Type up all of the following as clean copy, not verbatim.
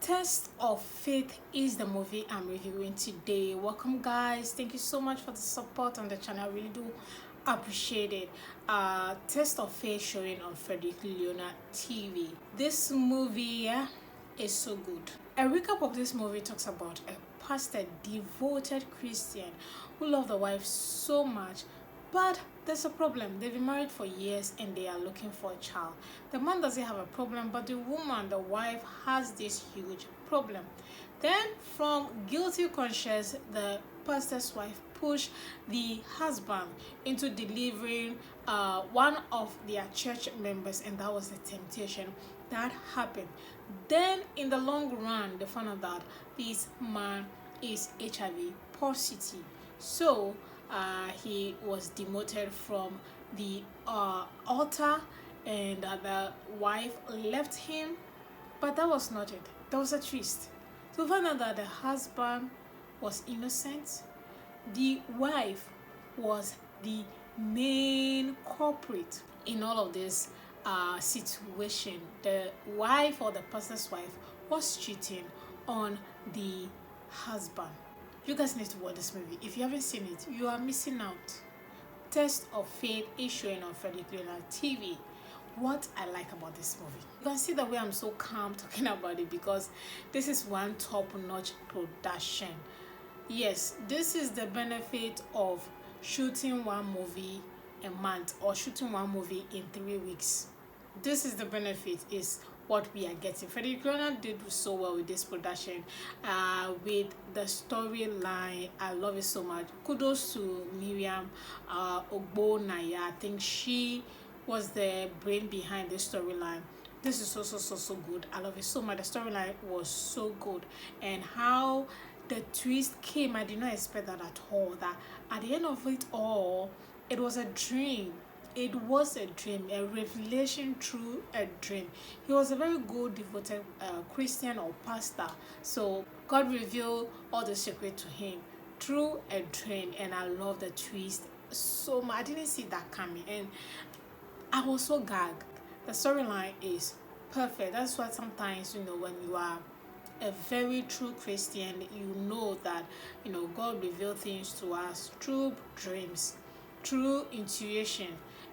Test of Faith is the movie I'm reviewing today. Welcome, guys. Thank you so much for the support on the channel. I really do appreciate it. Test of Faith showing on Frederick Leonard TV. This movie is so good. A recap of this movie talks about a pastor, devoted Christian who loved the wife so much, but there's a problem. They've been married for years and they are looking for a child. The man doesn't have a problem, but the woman, the wife, has this huge problem. Then, from guilty conscience, the pastor's wife pushed the husband into delivering one of their church members, and that was the temptation that happened. Then, in the long run, they found out that this man is HIV positive. So, he was demoted from the altar, and the wife left him. But that was not it. There was a twist. To find out that the husband was innocent, the wife was the main culprit in all of this situation. The wife, or the pastor's wife, was cheating on the husband. You guys need to watch this movie. If you haven't seen it, you are missing out. Test of Faith is showing on Frederick Leonard TV. What I like about this movie, you can see the way I'm so calm talking about it, because this is one top-notch production. Yes, this is the benefit of shooting one movie a month or shooting one movie in 3 weeks. This is the benefit, is what we are getting. Frederick Leonard did so well with this production, with the storyline. I love it so much. Kudos to Miriam Ogbonaya. I think she was the brain behind this storyline. This is so good. I love it so much. The storyline was so good, and how the twist came, I did not expect that at all. That at the end of it all, it was a dream. It was a dream, a revelation through a dream. He was a very good, devoted Christian or pastor. So God revealed all the secret to him through a dream, and I love the twist so much. I didn't see that coming, and I was so gagged. The storyline is perfect. That's why sometimes, when you are a very true Christian, you know that, God reveals things to us through dreams, through intuition,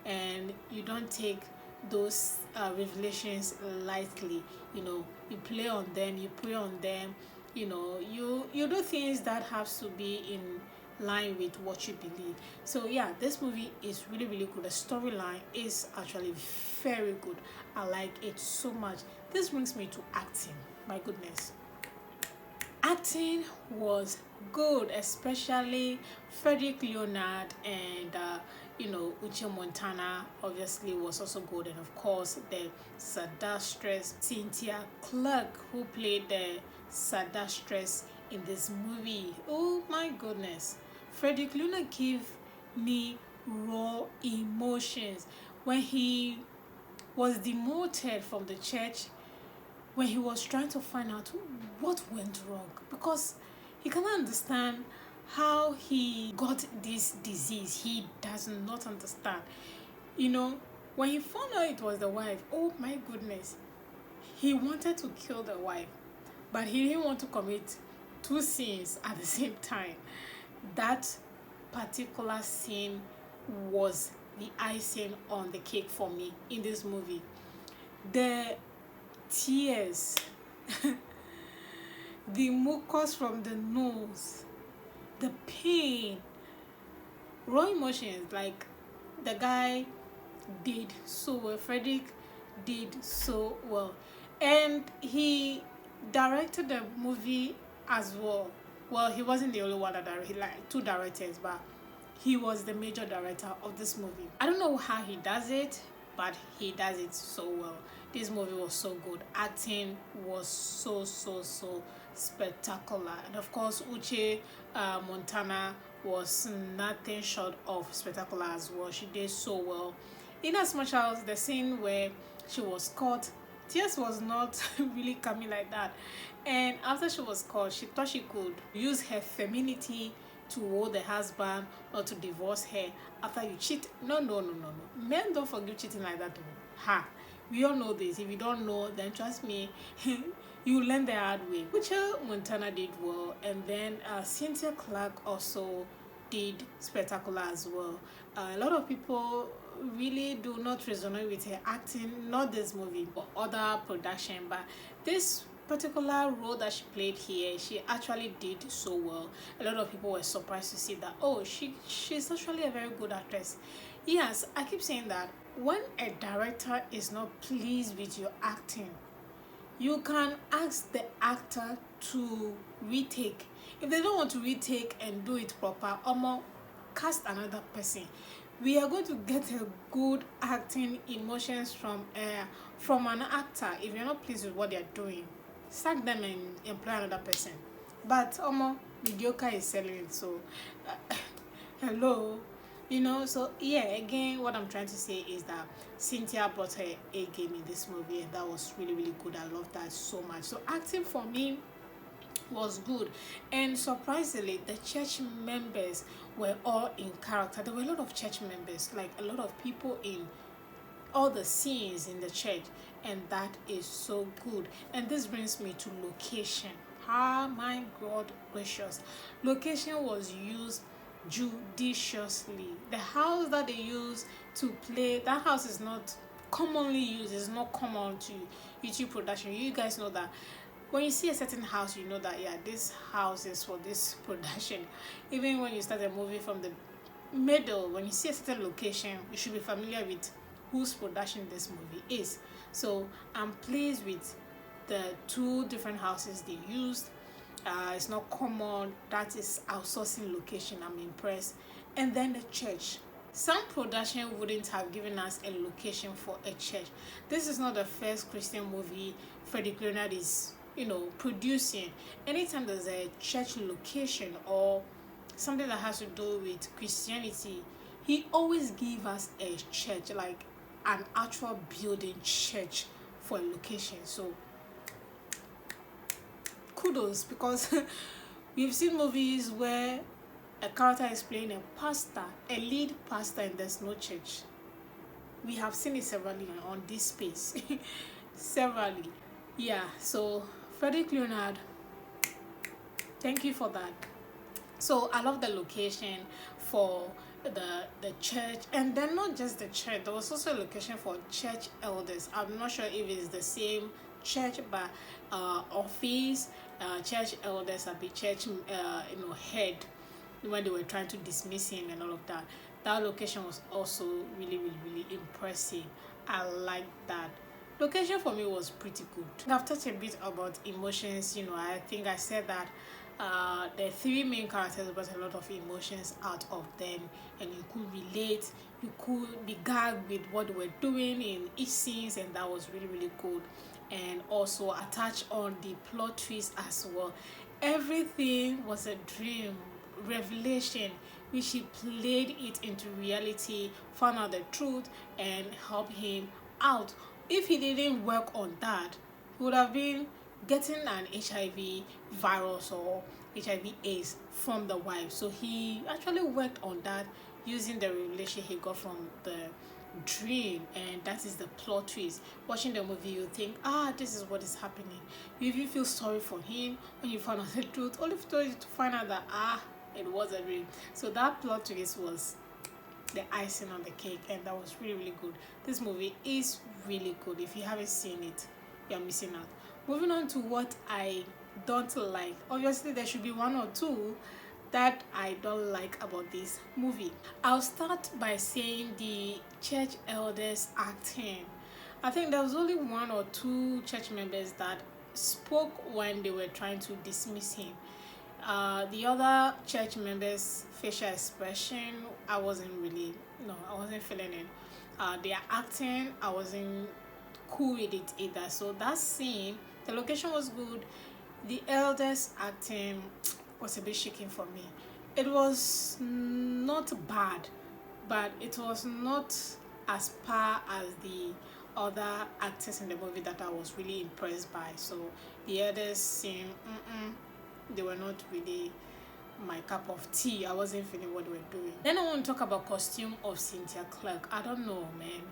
and you don't take those revelations lightly. You play on them, you pray on them, you do things that have to be in line with what you believe. So yeah, this movie is really good. The storyline is actually very good. I like it so much. This brings me to acting. My goodness, acting was good, especially Frederick Leonard, and Uche Montana obviously was also good, and of course the sadastress Cynthia Clark, who played the sadastress in this movie. Oh my goodness, Frederick Leonard gave me raw emotions when he was demoted from the church, when he was trying to find out what went wrong, because he cannot understand how he got this disease. He does not understand. When he found out it was the wife, oh my goodness, he wanted to kill the wife, but he didn't want to commit 2 sins at the same time. That particular scene was the icing on the cake for me in this movie. The tears, the mucus from the nose, the pain, raw emotions. Like, the guy did so well. Frederick did so well, and he directed the movie as well. Well, he wasn't the only one that directed, like 2 directors, but he was the major director of this movie. I don't know how he does it, but he does it so well. This movie was so good. Acting was so spectacular, and of course Uche Montana was nothing short of spectacular as well. She did so well, in as much as the scene where she was caught, tears was not really coming like that, and after she was caught, she thought she could use her femininity to hold the husband or to divorce her after you cheat. No. Men don't forgive cheating like that. We all know this. If you don't know, then trust me, You learn the hard way. Uche Montana did well, and then Cynthia Clark also did spectacular as well. A lot of people really do not resonate with her acting, not this movie, but other production. But this particular role that she played here, she actually did so well. A lot of people were surprised to see that, oh, she's actually a very good actress. Yes, I keep saying that when a director is not pleased with your acting, you can ask the actor to retake. If they don't want to retake and do it proper, cast another person. We are going to get a good acting emotions from an actor. If you're not pleased with what they're doing, sack them and employ another person. But mediocre is selling it, so hello. So yeah, again, what I'm trying to say is that Cynthia brought her A game in this movie, and that was really, really good. I love that so much. So acting for me was good, and surprisingly the church members were all in character. There were a lot of church members, like a lot of people in all the scenes in the church, and that is so good. And this brings me to location. Ah, my God gracious, location was used judiciously. The house that they use to play, that house is not commonly used, it's not common to YouTube production. You guys know that when you see a certain house, you know that, yeah, this house is for this production. Even when you start a movie from the middle, when you see a certain location, you should be familiar with whose production this movie is. So I'm pleased with the two different houses they used. It's not common. That is outsourcing location. I'm impressed. And then the church. Some production wouldn't have given us a location for a church. This is not the first Christian movie Frederick Leonard is, producing. Anytime there's a church location or something that has to do with Christianity, he always give us a church, like an actual building church for a location. So kudos, because we've seen movies where a character is playing a pastor, a lead pastor, and there's no church. We have seen it severally on this space. Severally. Yeah, so Frederick Leonard, thank you for that. So I love the location for the church, and then not just the church, there was also a location for church elders. I'm not sure if it's the same church, but office, church elders, a big church head, when they were trying to dismiss him and all of that. That location was also really, really, really impressive. I like that. Location for me was pretty good. I've talked a bit about emotions. I think I said that the three main characters brought a lot of emotions out of them, and you could relate, you could be gagged with what they were doing in each scene, and that was really, really good. And also attach on the plot twist as well. Everything was a dream, revelation, which he played it into reality, found out the truth, and helped him out. If he didn't work on that, he would have been getting an HIV virus or HIV AIDS from the wife. So he actually worked on that using the revelation he got from the dream, and that is the plot twist. Watching the movie, you think, this is what is happening. You even feel sorry for him when you find out the truth, only to find out that it was a dream. So that plot twist was the icing on the cake, and that was really, really good. This movie is really good. If you haven't seen it, you're missing out. Moving on to what I don't like. Obviously there should be one or two that I don't like about this movie. I'll start by saying the church elders acting. I think there was only one or two church members that spoke when they were trying to dismiss him. The other church members' facial expression, I wasn't feeling it. Their acting, I wasn't cool with it either. So that scene, the location was good. The elders' acting was a bit shaking for me. It was not bad, but it was not as par as the other actors in the movie that I was really impressed by. So the others seemed they were not really my cup of tea. I wasn't feeling what they were doing. Then I want to talk about costume of Cynthia Clark. I don't know, man.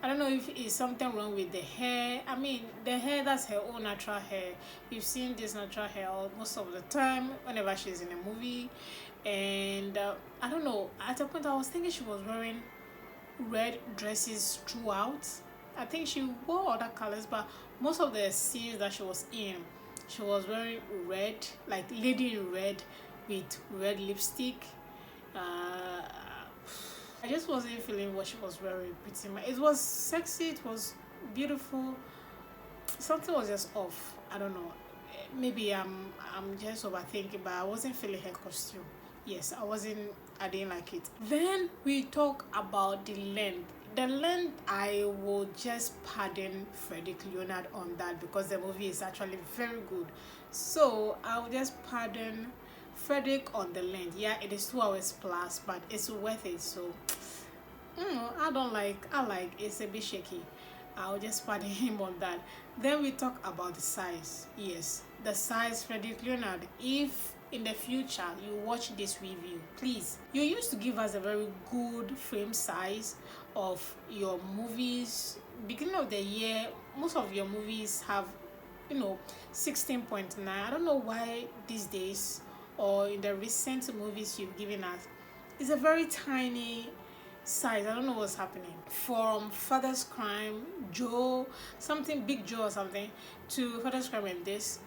I don't know if it's something wrong with the hair. I mean, the hair, that's her own natural hair. You've seen this natural hair most of the time whenever she's in a movie. And I don't know, at a point I was thinking she was wearing red dresses throughout. I think she wore other colors, but most of the scenes that she was in, she was wearing red, like lady in red with red lipstick. I just wasn't feeling what she was wearing pretty much. It was sexy, it was beautiful. Something was just off. I don't know. Maybe I'm just overthinking, but I wasn't feeling her costume. Yes, I didn't like it. Then we talk about the length. The length, I will just pardon Frederick Leonard on that because the movie is actually very good. So I will just pardon Frederick on the length. Yeah, it is 2 hours plus, but it's worth it. So I like it's a bit shaky. I'll just pardon him on that. Then we talk about the size. Yes, the size, Frederick Leonard. If in the future you watch this review, please, you used to give us a very good frame size of your movies. Beginning of the year, most of your movies have 16.9. I don't know why these days or in the recent movies you've given us, it's a very tiny size. I don't know what's happening. From Father's Crime, Joe, something Big Joe or something, to Father's Crime, and this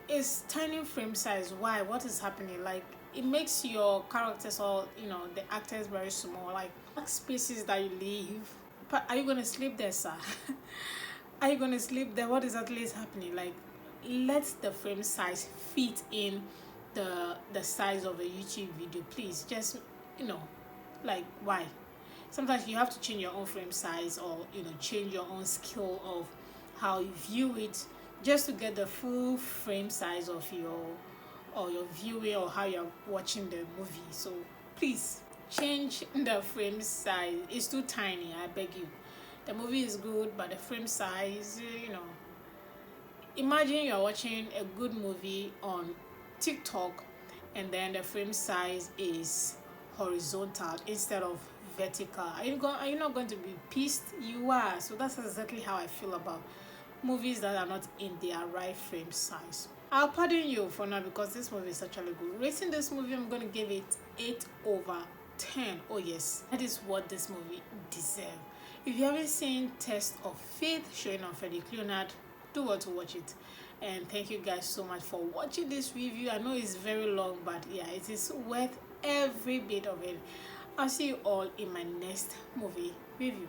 is tiny frame size. Why? What is happening? Like, it makes your characters or the actors very small. Like spaces that you leave. But are you gonna sleep there, sir? Are you gonna sleep there? What exactly is happening? Like, let the frame size fit in the size of a YouTube video, please. Just like, why? Sometimes you have to change your own frame size, or change your own skill of how you view it, just to get the full frame size of your viewing, or how you're watching the movie. So please change the frame size. It's too tiny, I beg you. The movie is good, but the frame size, imagine you're watching a good movie on TikTok, and then the frame size is horizontal instead of vertical. Are you not going to be pissed? You are. So that's exactly how I feel about movies that are not in their right frame size. I'll pardon you for now because this movie is actually good. Rating this movie, I'm going to give it 8/10. Oh yes, that is what this movie deserves. If you haven't seen Test of Faith showing on Frederick Leonard, do want to watch it. And thank you guys so much for watching this review. I know it's very long, but yeah, it is worth every bit of it. I'll see you all in my next movie review.